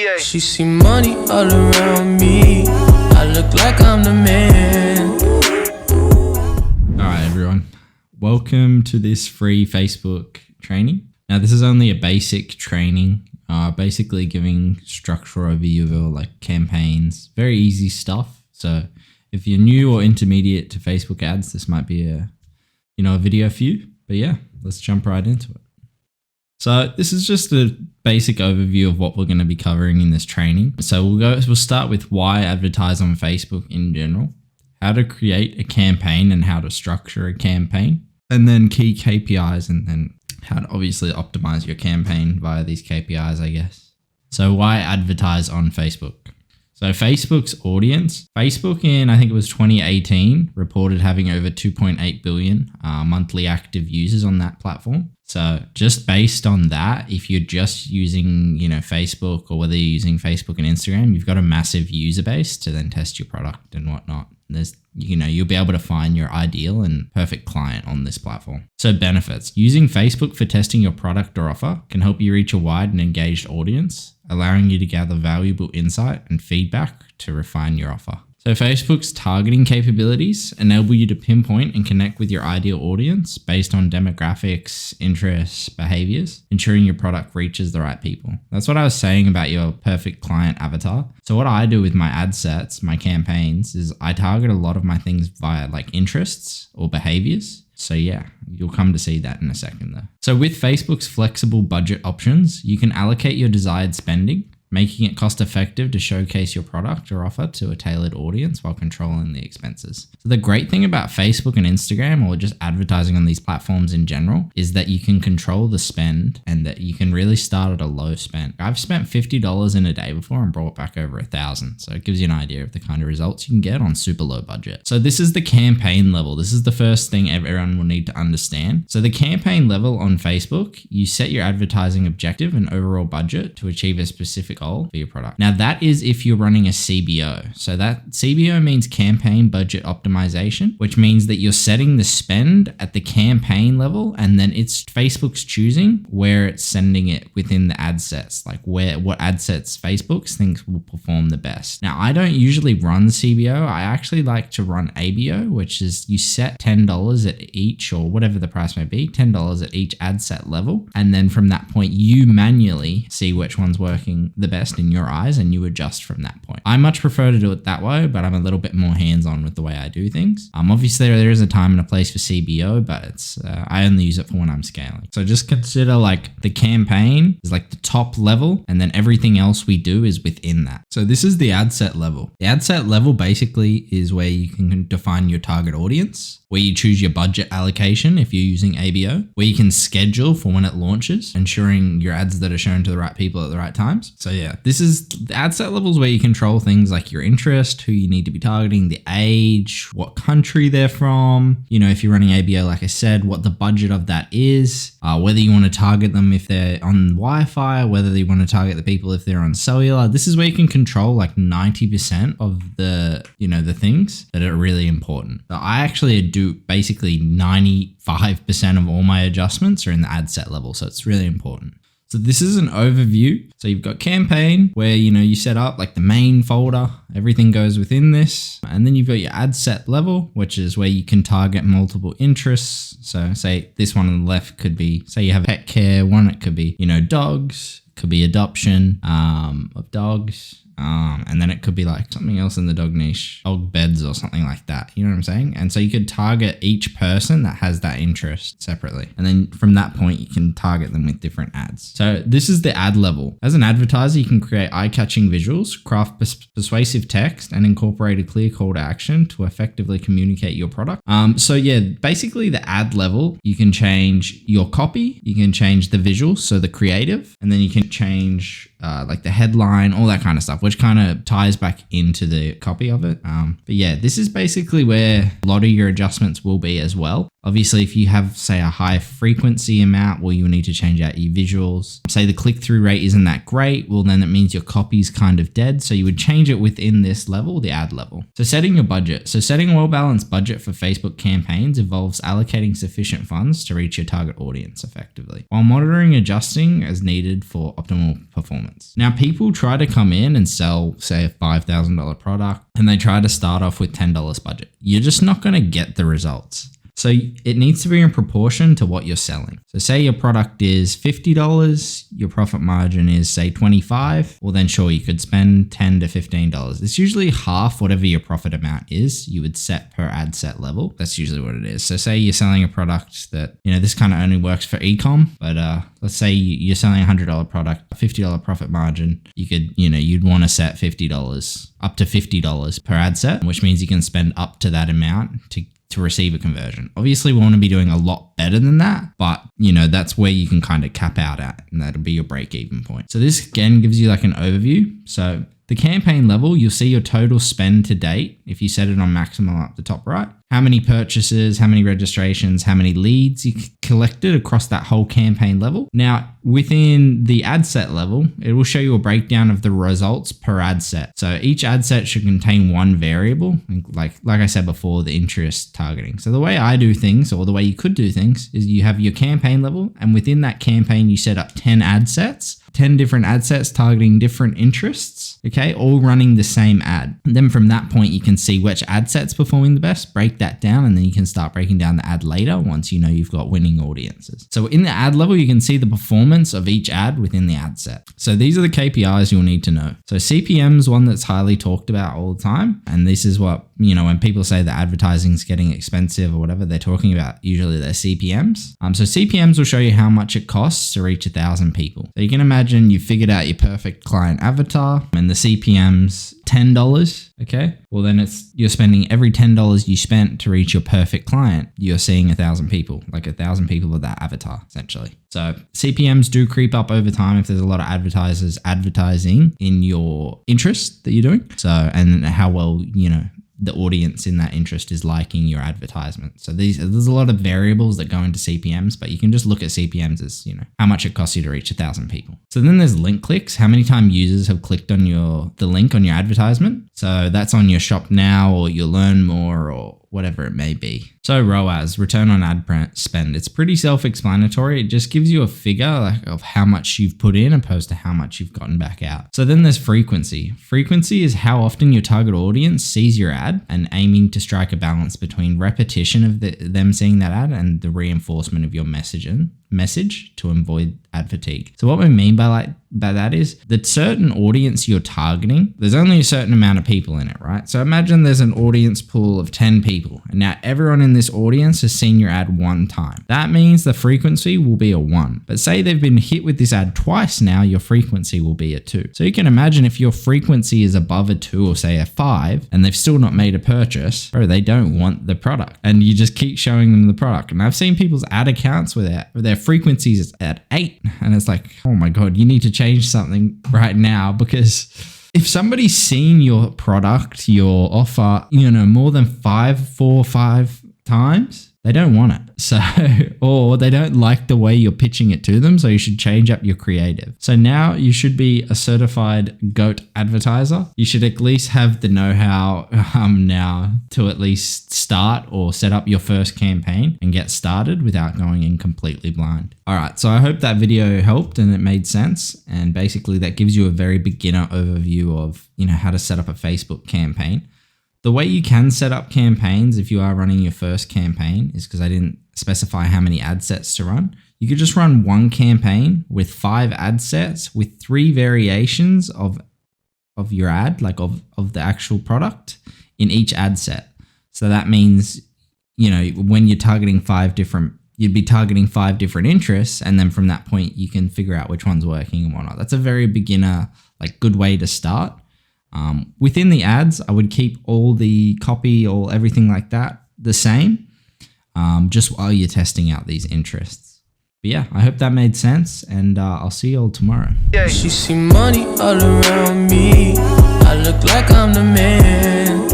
Yeah. She see money all around me. I look like I'm the man. All right, everyone. Welcome to this free Facebook training. Now, this is only a basic training, basically giving structural overview of like campaigns, very easy stuff. So if you're new or intermediate to Facebook ads, this might be a video for you. But yeah, let's jump right into it. So this is just a basic overview of what we're going to be covering in this training. So we'll start with why advertise on Facebook in general, how to create a campaign and how to structure a campaign, and then key KPIs, and then how to obviously optimize your campaign via these KPIs, I guess. So why advertise on Facebook? So Facebook's audience, Facebook in, I think it was 2018, reported having over 2.8 billion monthly active users on that platform. So just based on that, if you're just using, Facebook, or whether you're using Facebook and Instagram, you've got a massive user base to then test your product and whatnot. You'll be able to find your ideal and perfect client on this platform. So benefits: using Facebook for testing your product or offer can help you reach a wide and engaged audience, allowing you to gather valuable insight and feedback to refine your offer. So Facebook's targeting capabilities enable you to pinpoint and connect with your ideal audience based on demographics, interests, behaviors, ensuring your product reaches the right people. That's what I was saying about your perfect client avatar. So what I do with my ad sets, my campaigns, is I target a lot of my things via like interests or behaviors. So yeah, you'll come to see that in a second though. So with Facebook's flexible budget options, you can allocate your desired spending, making it cost effective to showcase your product or offer to a tailored audience while controlling the expenses. So the great thing about Facebook and Instagram, or just advertising on these platforms in general, is that you can control the spend and that you can really start at a low spend. I've spent $50 in a day before and brought back over $1,000. So it gives you an idea of the kind of results you can get on super low budget. So this is the campaign level. This is the first thing everyone will need to understand. So the campaign level on Facebook, you set your advertising objective and overall budget to achieve a specific goal for your product. Now that is if you're running a CBO. So that CBO means campaign budget optimization, which means that you're setting the spend at the campaign level, and then it's Facebook's choosing where it's sending it within the ad sets, like what ad sets Facebook thinks will perform the best. Now I don't usually run CBO. I actually like to run ABO, which is you set $10 at each, or whatever the price may be, $10 at each ad set level. And then from that point, you manually see which one's working the best in your eyes and you adjust from that point. I much prefer to do it that way, but I'm a little bit more hands-on with the way I do things. Obviously there is a time and a place for CBO, but I only use it for when I'm scaling. So just consider like the campaign is like the top level, and then everything else we do is within that. So this is the ad set level. The ad set level basically is where you can define your target audience, where you choose your budget allocation if you're using ABO, where you can schedule for when it launches, ensuring your ads that are shown to the right people at the right times. So yeah, this is the ad set levels where you control things like your interest, who you need to be targeting, the age, what country they're from, if you're running ABO, like I said, what the budget of that is, whether you want to target them if they're on Wi-Fi, whether you want to target the people if they're on cellular. This is where you can control like 90% of the things that are really important. So I actually do basically 95% of all my adjustments are in the ad set level. So it's really important. So this is an overview. So you've got campaign where, you set up like the main folder, everything goes within this. And then you've got your ad set level, which is where you can target multiple interests. So say this one on the left could be, say you have pet care, one it could be, dogs, could be adoption of dogs. And then it could be like something else in the dog niche, dog beds or something like that. You know what I'm saying? And so you could target each person that has that interest separately. And then from that point, you can target them with different ads. So this is the ad level. As an advertiser, you can create eye-catching visuals, craft persuasive text, and incorporate a clear call to action to effectively communicate your product. So yeah, basically the ad level, you can change your copy, you can change the visuals, so the creative, and then you can change like the headline, all that kind of stuff. We're which kind of ties back into the copy of it. But yeah, this is basically where a lot of your adjustments will be as well. Obviously, if you have, say, a high frequency amount, well, you'll need to change out your visuals. Say the click-through rate isn't that great, well, then that means your copy's kind of dead. So you would change it within this level, the ad level. So setting your budget. So setting a well-balanced budget for Facebook campaigns involves allocating sufficient funds to reach your target audience effectively, while monitoring and adjusting as needed for optimal performance. Now, people try to come in and sell, say, a $5,000 product, and they try to start off with $10 budget. You're just not going to get the results. So it needs to be in proportion to what you're selling. So say your product is $50, your profit margin is say $25. Well, then sure, you could spend $10 to $15. It's usually half whatever your profit amount is you would set per ad set level. That's usually what it is. So say you're selling a product that, this kind of only works for e-com, but let's say you're selling a $100 product, a $50 profit margin. You could, you'd want to set $50, up to $50 per ad set, which means you can spend up to that amount to receive a conversion. Obviously, we want to be doing a lot better than that, but that's where you can kind of cap out at, and that'll be your break even point. So this again gives you like an overview. So the campaign level, you'll see your total spend to date. If you set it on maximum up the top right, how many purchases, how many registrations, how many leads you collected across that whole campaign level. Now, within the ad set level, it will show you a breakdown of the results per ad set. So each ad set should contain one variable, like I said before, the interest targeting. So the way I do things, or the way you could do things, is you have your campaign level, and within that campaign, you set up 10 ad sets. 10 different ad sets targeting different interests, okay, all running the same ad. And then from that point, you can see which ad set's performing the best, break that down, and then you can start breaking down the ad later once you've got winning audiences. So in the ad level, you can see the performance of each ad within the ad set. So these are the KPIs you'll need to know. So CPM is one that's highly talked about all the time. And this is what, when people say that advertising is getting expensive or whatever, they're talking about usually their CPMs. So CPMs will show you how much it costs to reach 1,000 people. So you can imagine you figured out your perfect client avatar and the CPM's $10. Okay. Well, then you're spending every $10 you spent to reach your perfect client. You're seeing 1,000 people, like 1,000 people with that avatar, essentially. So CPMs do creep up over time if there's a lot of advertisers advertising in your interest that you're doing. So, and how well, the audience in that interest is liking your advertisement. So there's a lot of variables that go into CPMs, but you can just look at CPMs as, how much it costs you to reach 1,000 people. So then there's link clicks, how many times users have clicked on the link on your advertisement. So that's on your shop now, or your learn more, or whatever it may be. So ROAS, return on ad spend. It's pretty self-explanatory. It just gives you a figure of how much you've put in opposed to how much you've gotten back out. So then there's frequency. Frequency is how often your target audience sees your ad, and aiming to strike a balance between repetition of them seeing that ad and the reinforcement of your message to avoid ad fatigue. So what we mean by that is that certain audience you're targeting, there's only a certain amount of people in it, right? So imagine there's an audience pool of 10 people, and now everyone in this audience has seen your ad one time. That means the frequency will be a 1. But say they've been hit with this ad twice now, your frequency will be a 2. So you can imagine if your frequency is above a 2 or say a 5, and they've still not made a purchase, or they don't want the product, and you just keep showing them the product. And I've seen people's ad accounts where their frequencies at 8, and it's like, oh my God, you need to change something right now, because if somebody's seen your product, your offer, more than 4 or 5 times, they don't want it. So, or they don't like the way you're pitching it to them. So you should change up your creative. So now you should be a certified GOAT advertiser. You should at least have the know-how now to at least start or set up your first campaign and get started without going in completely blind. All right. So I hope that video helped and it made sense. And basically that gives you a very beginner overview of, how to set up a Facebook campaign. The way you can set up campaigns if you are running your first campaign is, because I didn't specify how many ad sets to run. You could just run one campaign with 5 ad sets with 3 variations of your ad, like of the actual product in each ad set. So that means, when you're targeting 5 different, you'd be targeting 5 different interests. And then from that point, you can figure out which one's working and whatnot. That's a very beginner, good way to start. Within the ads, I would keep all the copy or everything like that the same, just while you're testing out these interests. But yeah, I hope that made sense, and I'll see you all tomorrow. She see money all around me. I look like I'm the man.